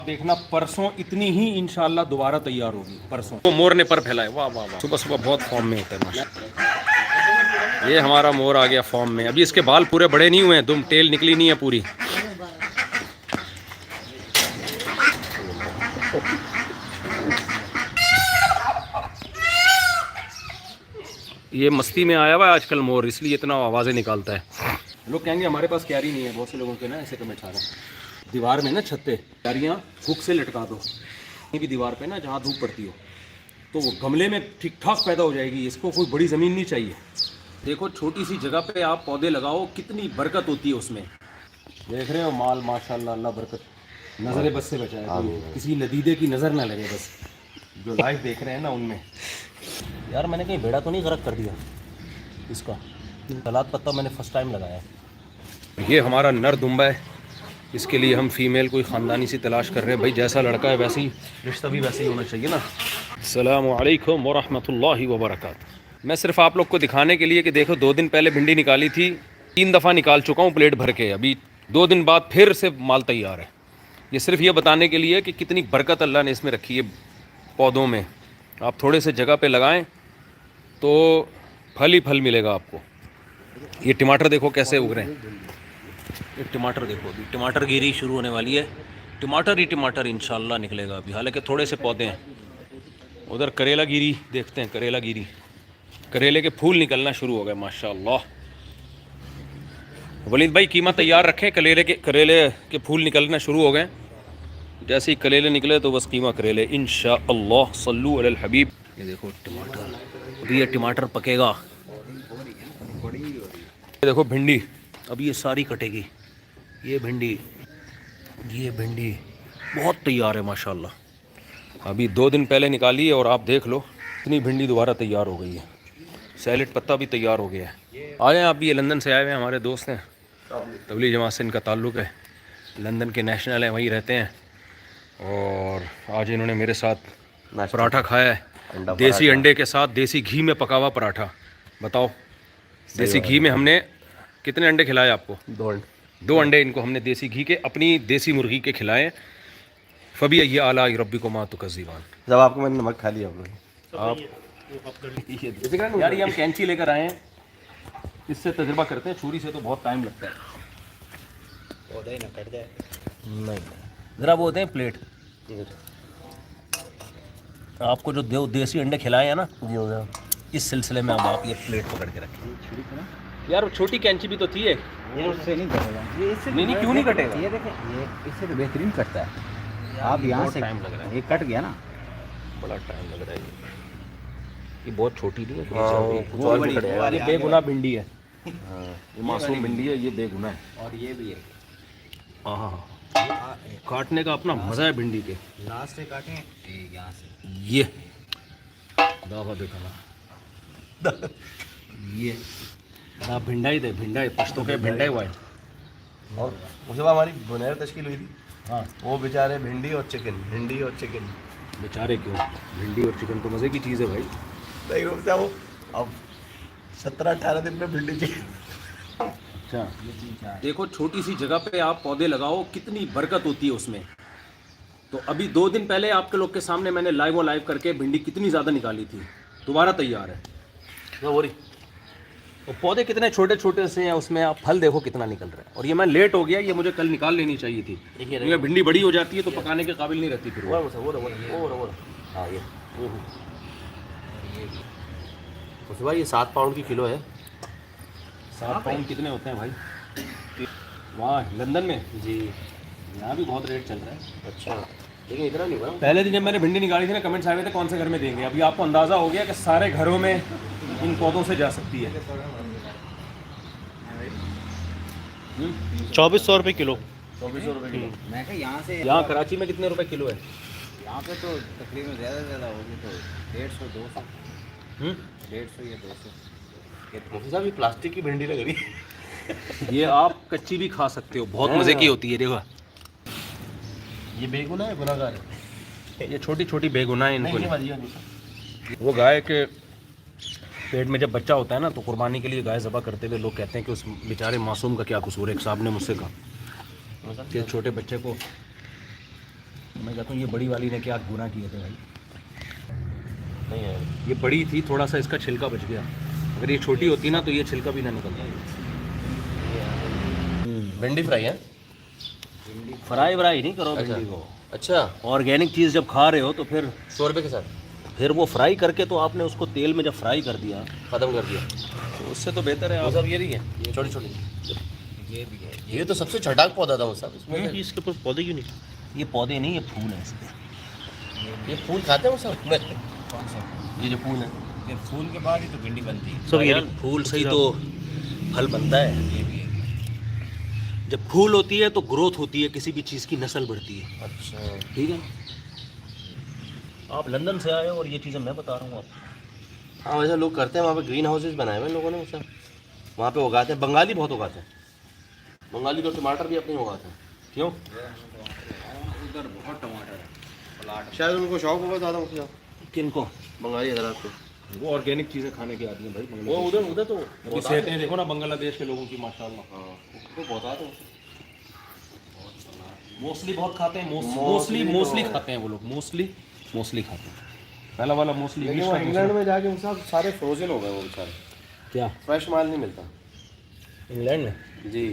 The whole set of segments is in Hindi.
देखना परसों इतनी ही इंशाल्लाह दोबारा तैयार होगी परसों। तो मोर ने पर फैलाए, वाह वाह वाह, सुबह सुबह बहुत फॉर्म में होता है माशाल्लाह। ये हमारा मोर आ गया फॉर्म में। अभी इसके बाल पूरे बड़े नहीं हुए हैं, दुम टेल निकली नहीं है पूरी। ये मस्ती में आया हुआ है आजकल मोर, इसलिए इतना आवाज़ें निकालता है। लोग कहेंगे हमारे पास कैरी नहीं है, बहुत से लोगों के ना ऐसे कमेंट आ रहे हैं। दीवार में ना छत पे कैरियाँ हुक से लटका दो, कहीं भी दीवार पे ना जहाँ धूप पड़ती हो, तो वो गमले में ठीक ठाक पैदा हो जाएगी। इसको कोई बड़ी ज़मीन नहीं चाहिए। देखो छोटी सी जगह पे आप पौधे लगाओ, कितनी बरकत होती है उसमें। देख रहे हो माल माशाल्लाह, अल्लाह बरकत, नज़र बस से बचाए, किसी नदीदे की नज़र ना लगे बस। जो लाइव देख रहे हैं ना उनमें। यार मैंने कहीं बेड़ा तो नहीं गरक कर दिया इसका? सलाद पत्ता मैंने फर्स्ट टाइम लगाया है। ये हमारा नर दुम्बा है, इसके लिए हम फीमेल कोई ख़ानदानी सी तलाश कर रहे हैं। भाई जैसा लड़का है वैसे ही रिश्ता भी वैसे ही होना चाहिए ना। अस्सलामु अलैकुम वरहमतुल्लाहि वबरकातुहू। मैं सिर्फ आप लोग को दिखाने के लिए कि देखो 2 दिन पहले भिंडी निकाली थी, 3 दफ़ा निकाल चुका हूँ प्लेट भर के। अभी 2 दिन बाद फिर से माल तैयार है। ये सिर्फ ये बताने के लिए कि कितनी बरकत अल्लाह ने इसमें रखी है पौधों में। आप थोड़े से जगह पे लगाएं तो फल ही फल मिलेगा आपको। ये टमाटर देखो कैसे उग रहे हैं। ये टमाटर देखो, अभी टमाटर गिरी शुरू होने वाली है। टमाटर ही टमाटर इंशाल्लाह निकलेगा अभी, हालांकि थोड़े से पौधे हैं। उधर करेला गिरी देखते हैं, करेला गिरी, करेले के फूल निकलना शुरू हो गए माशाल्लाह। वलीद भाई कीमा तैयार रखें, करेले के फूल निकलना शुरू हो गए। जैसे ही करेले निकले तो बस कीमा करेले इंशाअल्लाह। सल्लू अलल हबीब। ये देखो टमाटर, अभी ये टमाटर पकेगा। ये देखो भिंडी, अभी ये सारी कटेगी। ये भिंडी बहुत तैयार है माशाल्लाह। अभी 2 दिन पहले निकाली है और आप देख लो इतनी भिंडी दोबारा तैयार हो गई है। सैलेड पत्ता भी तैयार हो गया है। आ जाएँ आप भी, ये लंदन से आए हुए हैं, हमारे दोस्त हैं, तबलीग जमात से इनका ताल्लुक़ है, लंदन के नेशनल हैं, वहीं रहते हैं। और आज इन्होंने मेरे साथ पराठा खाया है, देसी अंडे के साथ देसी घी में पका हुआ पराठा। बताओ, देसी घी में हमने कितने अंडे खिलाए आपको? 2 अंडे इनको हमने देसी घी के, अपनी देसी मुर्गी के खिलाए। फबी ये आला रब्बिकुमा तुकज़्ज़िबान। जब आपको मैंने नमक खा लिया आप यार ये हम कैंची लेकर आए हैं, इससे तजुर्बा करते हैं। छुरी से तो बहुत टाइम लगता है। पौधा ही ना कट जाए। नहीं ज़रा वो होते हैं प्लेट। आपको जो देसी अंडे खिलाए हैं ना, जी हो गया। इस सिलसिले में अब आप ये प्लेट पकड़ के रखें। यार छोटी कैंची भी तो थी ये उससे नहीं कटेगा। ये इससे नहीं क्यों नहीं कटेगा? ये देखें, ये इससे तो बेहतरीन कटता है। आप यहाँ से टाइम लग रहा है, ये कट गया ना, बड़ा टाइम लग रहा है। ये बहुत छोटी नहीं है, वो बड़ी ये बेगुनाह भिंडी है। ये मासूम भिंडी है, ये बेगुनाह है। और ये भी है। हाँ, काटने का अपना मज़ा है भिंडी के। लास्ट से काटें यहाँ से, ये दावा देखा ना, ये ना भिंडा ही दे, भिंडा ही पश्तो के भिंडा ही हुआ है। और उसके बाद हमारी बुनैर तश्कील हुई थी। हाँ, वो बेचारे भिंडी और चिकन। बेचारे क्यों, भिंडी और चिकन तो मज़े की चीज़ है भाई। सही होता है वो। अब 17-18 दिन में भिंडी चिकन। अच्छा देखो छोटी सी जगह पे आप पौधे लगाओ, कितनी बरकत होती है उसमें। तो अभी 2 दिन पहले आपके लोग के सामने मैंने लाइव करके भिंडी कितनी ज़्यादा निकाली थी, दोबारा तैयार है। तो पौधे कितने छोटे छोटे से हैं, उसमें आप फल देखो कितना निकल रहा है। और ये मैं लेट हो गया, ये मुझे कल निकाल लेनी चाहिए थी। ये भिंडी बड़ी हो जाती है तो पकाने के काबिल नहीं रहती फिर वो। हाँ ये उसके बाद ये 7 पाउंड की किलो है। 7 पाउंड कितने होते हैं भाई वहाँ लंदन में? जी यहाँ भी बहुत रेट चल रहा है। अच्छा, लेकिन इतना नहीं हुआ। पहले दिन जब मैंने भिंडी निकाली थी ना, कमेंट्स आए हुए थे कौन से घर में देंगे। अभी आपको अंदाज़ा हो गया कि सारे घरों में इन पौधों से जा सकती है। 2400 रुपये किलो। 2400 रुपये किलो। मैं कहा यहाँ से, यहाँ कराची में कितने रुपए किलो है? यहाँ पे तो तकरीबन ज़्यादा से ज़्यादा होगी तो 150-200, 150 या 200। मुफ्ती साहब ये प्लास्टिक की भिंडी लग रही है। ये आप कच्ची भी खा सकते हो, बहुत मज़े की होती है। देखो ये बेगुनाह है, गुनाहगार है। ये छोटी छोटी बेगुनाह है इनको। नहीं, वो गाय के पेट में जब बच्चा होता है ना, तो कुर्बानी के लिए गाय ज़बह करते हुए लोग कहते हैं कि उस बेचारे मासूम का क्या कसूर है। एक साहब ने मुझसे कहा कि छोटे बच्चे को मैं कहता हूँ ये बड़ी वाली ने क्या गुनाह किए थे भाई। नहीं है ये बड़ी थी, थोड़ा सा इसका छिलका बच गया। अगर ये छोटी होती ना तो ये छिलका भी ना निकलता। भिंडी फ्राई है। फ्राई व्राई नहीं करो भिंडी को। अच्छा, ऑर्गेनिक चीज़ जब खा रहे हो तो फिर 100 रुपये के साथ फिर वो फ्राई करके तो आपने उसको तेल में जब फ्राई कर दिया ख़त्म कर दिया। तो उससे तो बेहतर है वो आप। सब ये नहीं है, छोटी छोटी। ये भी है। ये तो सबसे छटाक पौधा था वो सब। इसमें इसके ऊपर पौधे क्यों नहीं? ये पौधे नहीं, ये फूल है इसके। ये फूल खाते हैं वो सब। कौन सा? ये जो फूल है, ये फूल के बाद ही तो भिंडी बनती है। सब यार फूल से ही तो फल बनता है। ये भी है। जब फूल होती है तो ग्रोथ होती है, किसी भी चीज़ की नस्ल बढ़ती है। अच्छा ठीक है, आप लंदन से आए हो और ये चीज़ें मैं बता रहा हूँ आपको। हाँ, वैसे लोग करते हैं वहाँ पे, ग्रीन हाउसेज बनाए हुए हैं लोगों ने वो सब, वहाँ पे उगाते हैं। बंगाली बहुत उगाते हैं, बंगाली तो टमाटर भी अपने उगाते हैं। क्यों? उधर बहुत टमाटर है प्लाट। शायद उनको शौक होगा ज़्यादा मुझसे, किनको? बंगाली हजरात को। वो ऑर्गेनिक चीज़ें खाने के आदमी हैं भाई। वो उधर तो अभी सेहतें देखो ना बांग्लादेश के लोगों की माशाल्लाह। हाँ, वो बहुत आते हैं। मोस्टली बहुत खाते हैं, मोस्टली खाते हैं वो लोग, मोस्टली खाते हैं। पहला वाला मोस्टली लेकिन वो इंग्लैंड में जाके वो सब सारे फ्रोजन हो गए वो बेचारे, क्या फ्रेश माल नहीं मिलता। इंग्लैंड में जी,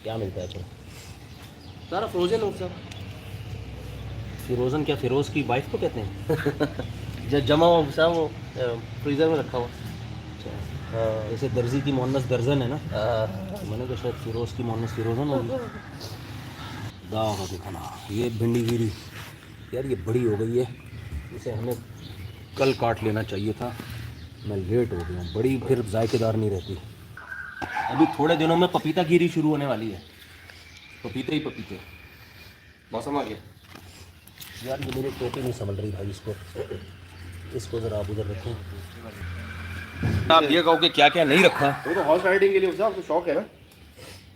क्या मिलता है? सारा फ्रोजन हो सब। फिरोजन क्या? फिरोज की वाइफ को कहते हैं? जब जमा हो सब वो फ्रीजर में रखा हुआ। हाँ, जैसे दर्जी की मोहन्नस दर्जन है ना, मैंने तो शायद फिरोज की मोहन्नस फिरोजन होगी। दाग दिखाना। ये भिंडी गिरी यार, ये बड़ी हो गई है, इसे हमें कल काट लेना चाहिए था। मैं लेट हो गया हूँ। बड़ी फिर जायकेदार नहीं रहती। अभी थोड़े दिनों में पपीता गिरी शुरू होने वाली है। पपीते ही पपीते। मौसम आ गया। यार ये मेरी टोपी नहीं संभल रही भाई, इसको ज़रा आप उधर रखें। आप ये कहो कि क्या क्या नहीं रखा। वो तो हॉर्स राइडिंग के लिए उसका आपको शौक है ना?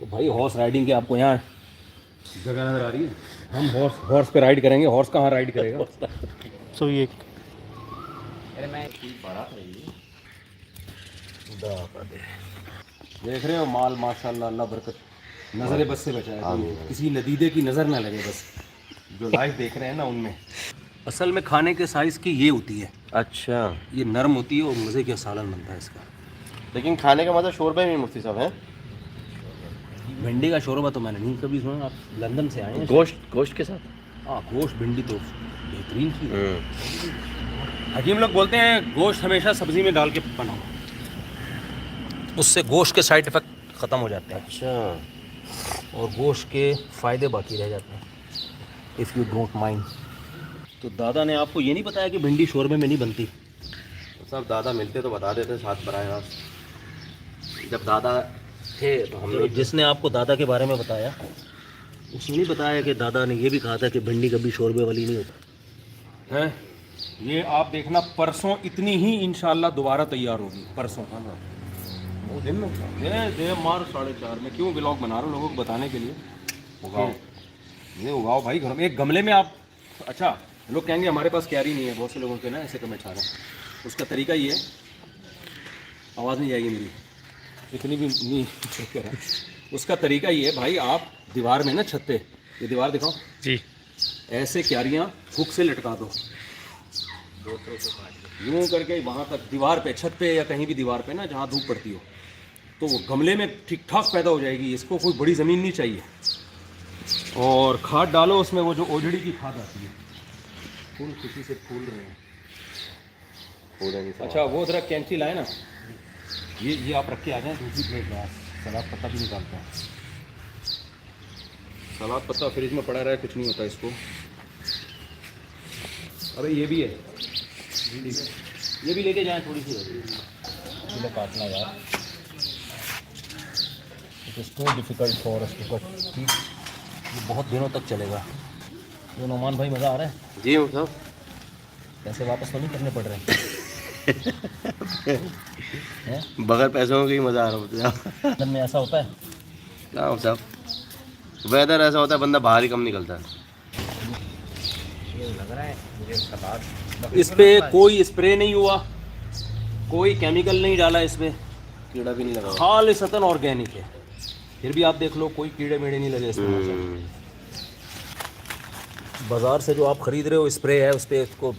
तो भाई हॉर्स राइडिंग के आपको यहाँ जगह नजर आ रही है? हम हॉर्स पे राइड करेंगे, हॉर्स कहाँ राइड करेगा? सो ये अरे मैं बड़ा था ये। देख रहे हो माल माशाल्लाह, अल्लाह बरकत, नजर बस से बचाए, किसी नदीदे की नज़र ना लगे बस। जो लाइव देख रहे हैं ना उनमें असल में खाने के साइज़ की ये होती है। अच्छा, ये नरम होती है और मज़े का सालन बनता है इसका। लेकिन खाने का मतलब शोरबा में मुफ्ती साहब है। भिंडी का शोरबा तो मैंने नहीं कभी सुना। आप लंदन से आए हैं? गोश्त के साथ। हाँ, गोश्त भिंडी तो बेहतरीन चीज़ है। हकीम लोग बोलते हैं गोश्त हमेशा सब्ज़ी में डाल के बनाओ, उससे गोश्त के साइड इफ़ेक्ट ख़त्म हो जाते हैं। अच्छा, और गोश्त के फ़ायदे बाकी रह जाते हैं, इफ़ यू डोंट माइंड। तो दादा ने आपको ये नहीं बताया कि भिंडी शोरबे में नहीं बनती? सब दादा मिलते तो बता देते साथ बराए रास्त। जब दादा थे तो हम तो लोग जिसने आपको दादा के बारे में बताया उसने नहीं बताया कि दादा ने ये भी कहा था कि भिंडी कभी शोरबे वाली नहीं होती है। ये आप देखना, परसों इतनी ही इंशाल्लाह दोबारा तैयार होगी। परसों वो दिन में दे मार 4:30 में। क्यों व्लॉग बना रहा हूँ लोगों को बताने के लिए। उगाओ, ये उगाओ भाई घर में, एक गमले में आप। अच्छा, लोग कहेंगे हमारे पास कैरी नहीं है, बहुत से लोगों के ना ऐसे कमेंट आ रहे हैं। उसका तरीका ये है, आवाज़ नहीं जाएगी मेरी, इतनी भी नहीं कर रहा। उसका तरीका ये है भाई, आप दीवार में ना छत पे, ये दीवार दिखाओ जी, ऐसे क्यारियाँ हुक से लटका दो, यूँ करके वहाँ तक दीवार पे, छत पे या कहीं भी दीवार पे ना जहाँ धूप पड़ती हो, तो वो गमले में ठीक ठाक पैदा हो जाएगी। इसको कोई बड़ी ज़मीन नहीं चाहिए। और खाद डालो उसमें, वो जो ओजड़ी की खाद आती है। फूल खुशी से फूल रहे हैं। अच्छा, वो ज़रा कैंची लाए ना, ये आप रख के आ जाएँ दूसरी प्लेट में। सलाद पत्ता भी निकालते हैं। सलाद पत्ता फ्रिज में पड़ा रहा है, कुछ नहीं होता इसको। अबे ये भी है, ये भी लेके जाएं थोड़ी सी। इसे काटना यार, it is too difficult for us to cut. ये बहुत दिनों तक चलेगा। ये नोमान भाई, मज़ा आ रहा है जी साहब। पैसे वापस तो नहीं करने पड़ रहे हैं? बगैर पैसों के ही मज़ा आ रहा होता है। लंदन में ऐसा होता है क्या हो साहब, वेदर ऐसा होता है, बंदा बाहर ही कम निकलता है। ये लग रहा है मुझे सलाद। इस पे कोई स्प्रे नहीं हुआ, कोई केमिकल नहीं डाला इसमें, कीड़ा भी नहीं लगा। खालिसतन ऑर्गेनिक है। फिर भी आप देख लो, कोई कीड़े मेड़े नहीं लगे इसमें। बाज़ार से जो आप ख़रीद रहे हो स्प्रे है, उस पर उसको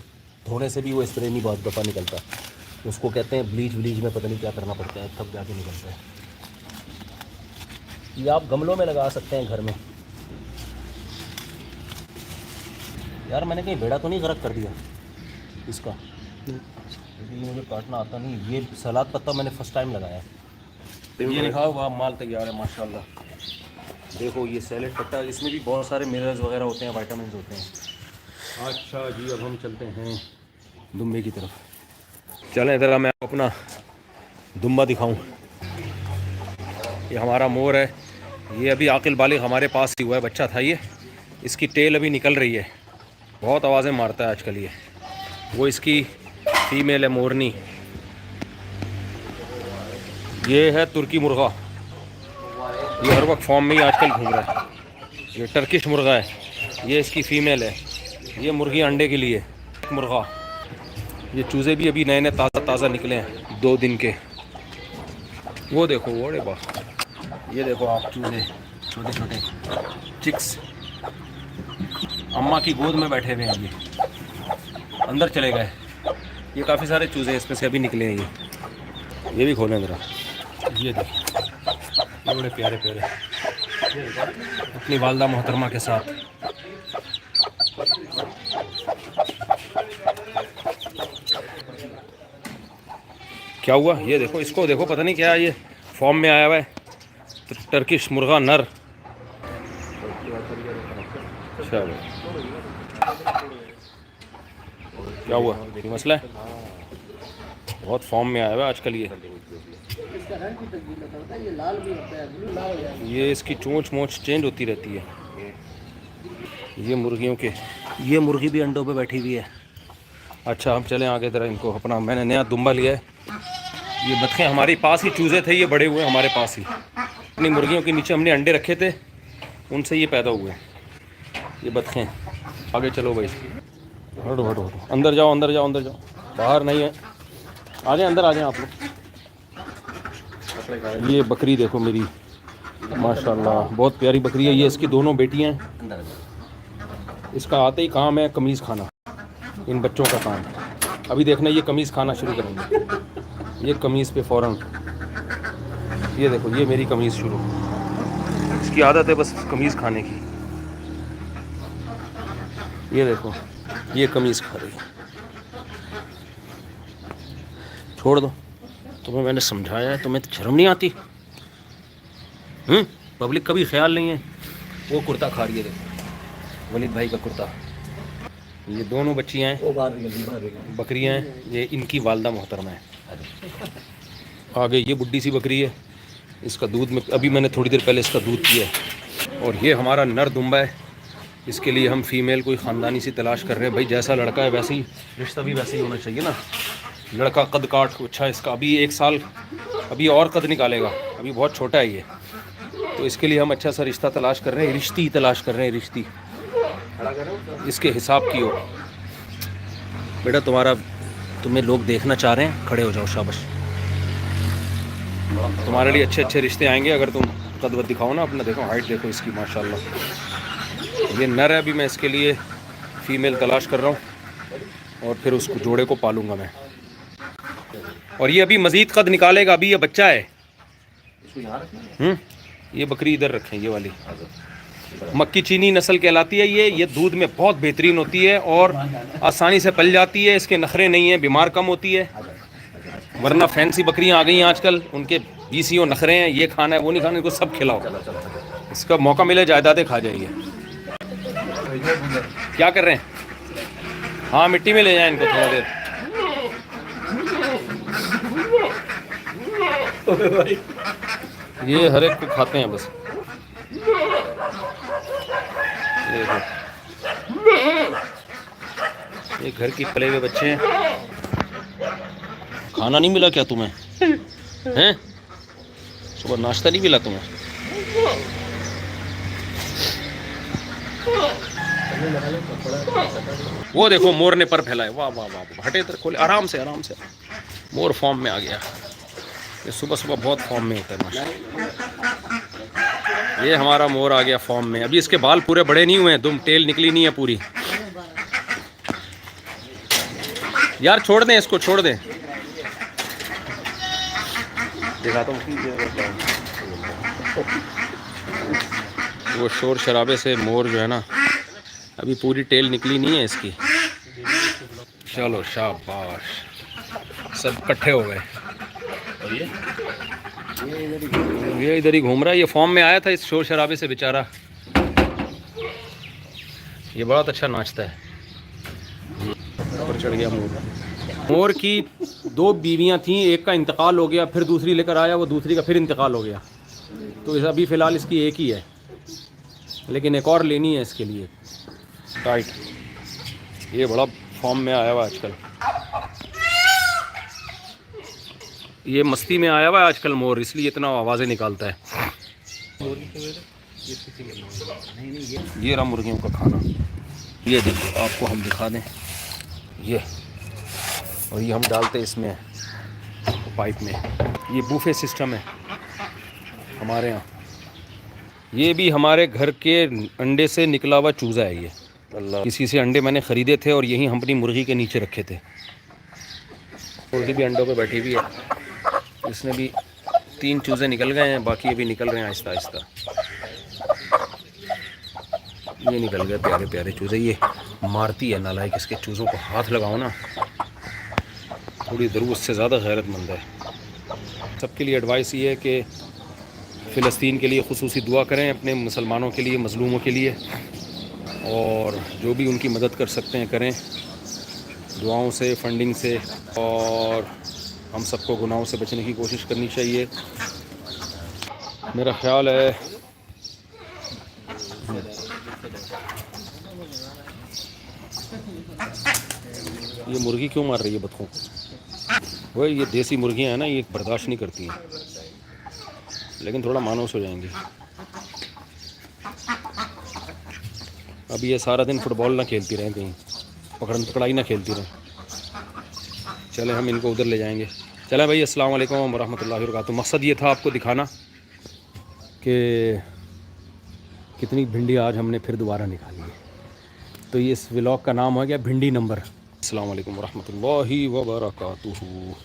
धोने से भी वो स्प्रे नहीं बहुत दफ़ा निकलता। उसको कहते हैं ब्लीच व्लीच में पता नहीं क्या करना पड़ता है, तब जाके निकलता है। ये आप गमलों में लगा सकते हैं घर में। यार मैंने कहीं बेड़ा तो नहीं गरक कर दिया इसका, क्योंकि ये मुझे काटना आता नहीं। ये सलाद पत्ता मैंने फ़र्स्ट टाइम लगाया है। ये लिखा हुआ माल तैयार है माशाल्लाह। देखो ये सैलेड पत्ता, इसमें भी बहुत सारे मिनरल्स वगैरह होते हैं, विटामिन होते हैं। अच्छा जी, अब हम चलते हैं दुम्बे की तरफ। चलें इधर, मैं आपको अपना दुम्बा दिखाऊं। ये हमारा मोर है, ये अभी आकिल बालिग हमारे पास ही हुआ है, बच्चा था ये। इसकी टेल अभी निकल रही है, बहुत आवाज़ें मारता है आजकल ये। वो इसकी फीमेल है मोरनी। ये है तुर्की मुर्गा, ये हर वक्त फॉर्म में ही आजकल घूम रहा है। ये टर्किश मुर्गा है, ये इसकी फ़ीमेल है। ये मुर्गी अंडे के लिए मुर्गा। ये चूज़े भी अभी नए नए ताज़ा निकले हैं 2 दिन के। वो देखो, ओड़े वाह, ये देखो आप चूज़े छोटे छोटे चिक्स अम्मा की गोद में बैठे हुए हैं। ये अंदर चले गए। ये काफ़ी सारे चूज़े इसमें से अभी निकले हैं। ये भी खोलें ज़रा। ये देखो, ये बड़े प्यारे प्यारे अपनी वालदा मोहतरमा के साथ। क्या हुआ ये देखो, इसको देखो, पता नहीं क्या ये फॉर्म में आया हुआ है। टर्किश मुर्गा नर। चलो क्या हुआ, ये मसला है, बहुत फॉर्म में आया हुआ है आजकल ये इसकी चोंच मोच चेंज होती रहती है। ये मुर्गियों के, ये मुर्गी भी अंडों पे बैठी हुई है। अच्छा हम चलें आगे ज़रा। इनको अपना मैंने नया दुम्बा लिया है। ये बतखें हमारे पास ही, चूज़े थे ये बड़े हुए हमारे पास ही। अपनी मुर्गियों के नीचे हमने अंडे रखे थे, उनसे ये पैदा हुए ये बतखें। आगे चलो भाई, हटो हटो हटो, अंदर जाओ अंदर जाओ अंदर जाओ, बाहर नहीं है। आ जाए अंदर, आ जाए आप लोग। ये बकरी देखो मेरी, माशाल्लाह बहुत प्यारी बकरी है। ये इसकी दोनों बेटियां हैं। इसका आते ही काम है कमीज़ खाना, इन बच्चों का काम। अभी देखना ये कमीज़ खाना शुरू करेंगे। ये कमीज़ पे फ़ौरन, ये देखो ये मेरी कमीज़ शुरू। इसकी आदत है बस कमीज़ खाने की। ये देखो ये कमीज़ खा रही है। छोड़ दो, तुम्हें मैंने समझाया है, तुम्हें शर्म नहीं आती? पब्लिक का भी ख्याल नहीं है। वो कुर्ता खा रही है देखो, वलीद भाई का कुर्ता। ये दोनों बच्चियाँ हैं, बकरियाँ हैं, ये इनकी वालदा मोहतरमा है। आगे ये बुड्ढी सी बकरी है, इसका दूध में अभी मैंने थोड़ी देर पहले इसका दूध पिया है। और ये हमारा नर दुम्बा है। इसके लिए हम फ़ीमेल कोई ख़ानदानी सी तलाश कर रहे हैं। भाई जैसा लड़का है वैसे ही रिश्ता भी वैसे ही होना चाहिए ना। लड़का कद काठ अच्छा, इसका अभी 1 साल अभी और कद निकालेगा, अभी बहुत छोटा है ये। तो इसके लिए हम अच्छा सा रिश्ता तलाश कर रहे हैं, रिश्ती तलाश कर रहे हैं, रिश्ती इसके हिसाब की हो। बेटा तुम्हें लोग देखना चाह रहे हैं, खड़े हो जाओ, शाबाश। तुम्हारे लिए अच्छे अच्छे रिश्ते आएंगे अगर तुम कद वद दिखाओ ना अपना। देखो हाइट देखो इसकी माशाल्लाह। ये नर है, अभी मैं इसके लिए फ़ीमेल तलाश कर रहा हूँ और फिर उसको जोड़े को पालूंगा मैं। और ये अभी मज़ीद कद निकालेगा, अभी ये बच्चा है। ये बकरी इधर रखें, ये वाली मक्की चीनी नस्ल कहलाती है। ये दूध में बहुत बेहतरीन होती है और आसानी से पल जाती है। इसके नखरे नहीं हैं, बीमार कम होती है। वरना फैंसी बकरियां आ गई हैं आजकल, उनके 20 नखरे हैं, ये खाना है वो नहीं खाना, इनको सब खिलाओ। इसका मौका मिले जायदादें खा जाएंगे। क्या कर रहे हैं? हाँ मिट्टी में ले जाएं इनको थोड़ा देर। ये हर एक को खाते हैं बस। ये घर की पले हुए बच्चे हैं। खाना नहीं मिला क्या तुम्हें? हैं? सुबह नाश्ता नहीं मिला तुम्हें? वो देखो मोर ने पर फैलाए, वाह वाह वाह। हटे इधर, खोले आराम से आराम से। मोर फॉर्म में आ गया। ये सुबह सुबह बहुत फॉर्म में होता है माशाल्लाह। ये हमारा मोर आ गया फॉर्म में। अभी इसके बाल पूरे बड़े नहीं हुए हैं, दुम टेल निकली नहीं है पूरी। यार छोड़ दें इसको, छोड़ दें। दिखाता हूँ वो शोर शराबे से मोर जो है ना, अभी पूरी टेल निकली नहीं है इसकी। चलो शाबाश, सब इकट्ठे हो गए। ये इधर ही घूम रहा है, ये फॉर्म में आया था इस शोर शराबे से बेचारा। ये बहुत अच्छा नाचता है। ऊपर चढ़ गया मोर। मोर की 2 बीवियां थीं, एक का इंतकाल हो गया, फिर दूसरी लेकर आया, वो दूसरी का फिर इंतकाल हो गया। तो अभी फ़िलहाल इसकी एक ही है, लेकिन एक और लेनी है इसके लिए टाइट। ये बड़ा फॉर्म में आया हुआ आजकल, ये मस्ती में आया हुआ है आजकल मोर, इसलिए इतना आवाज़ें निकालता है। ये रहा मुर्गियों का खाना। ये देखो, आपको हम दिखा दें, ये और ये हम डालते इसमें पाइप में। ये बूफे सिस्टम है हमारे यहाँ। ये भी हमारे घर के अंडे से निकला हुआ चूज़ा है ये। अल्लाह, किसी से अंडे मैंने ख़रीदे थे और यहीं हम अपनी मुर्गी के नीचे रखे थे। मुर्गी भी अंडों पे बैठी हुई है। इसमें भी 3 चूज़े निकल गए हैं, बाकी अभी निकल रहे हैं आहिस्ता आहिस्ता। ये निकल गए प्यारे प्यारे चूज़े। ये मारती है नालायक, इसके चूज़ों को हाथ लगाओ ना, थोड़ी ज़रूरत से ज़्यादा गैरतमंद है। सबके लिए एडवाइस ये है कि फ़िलिस्तीन के लिए खुसूसी दुआ करें, अपने मुसलमानों के लिए, मज़लूमों के लिए, और जो भी उनकी मदद कर सकते हैं करें, दुआओं से, फंडिंग से। और हम सबको गुनाहों से बचने की कोशिश करनी चाहिए। मेरा ख़्याल है ये मुर्गी क्यों मार रही है बतखों? वही ये देसी मुर्गियाँ हैं ना, ये बर्दाश्त नहीं करती हैं, लेकिन थोड़ा मानूस हो जाएंगी। अभी ये सारा दिन फुटबॉल ना खेलती रहें, कहीं पकड़न पकड़ाई ना खेलती रहें। चले हम इनको उधर ले जाएंगे। चलें भाई, अस्सलाम वालेकुम वरहमतुल्लाहि वबरकातुहू। मकसद ये था आपको दिखाना कि कितनी भिंडी आज हमने फिर दोबारा निकाली है। तो ये इस व्लॉग का नाम हो गया भिंडी नंबर। अस्सलाम वालेकुम वरहमतुल्लाहि वबरकातुहू।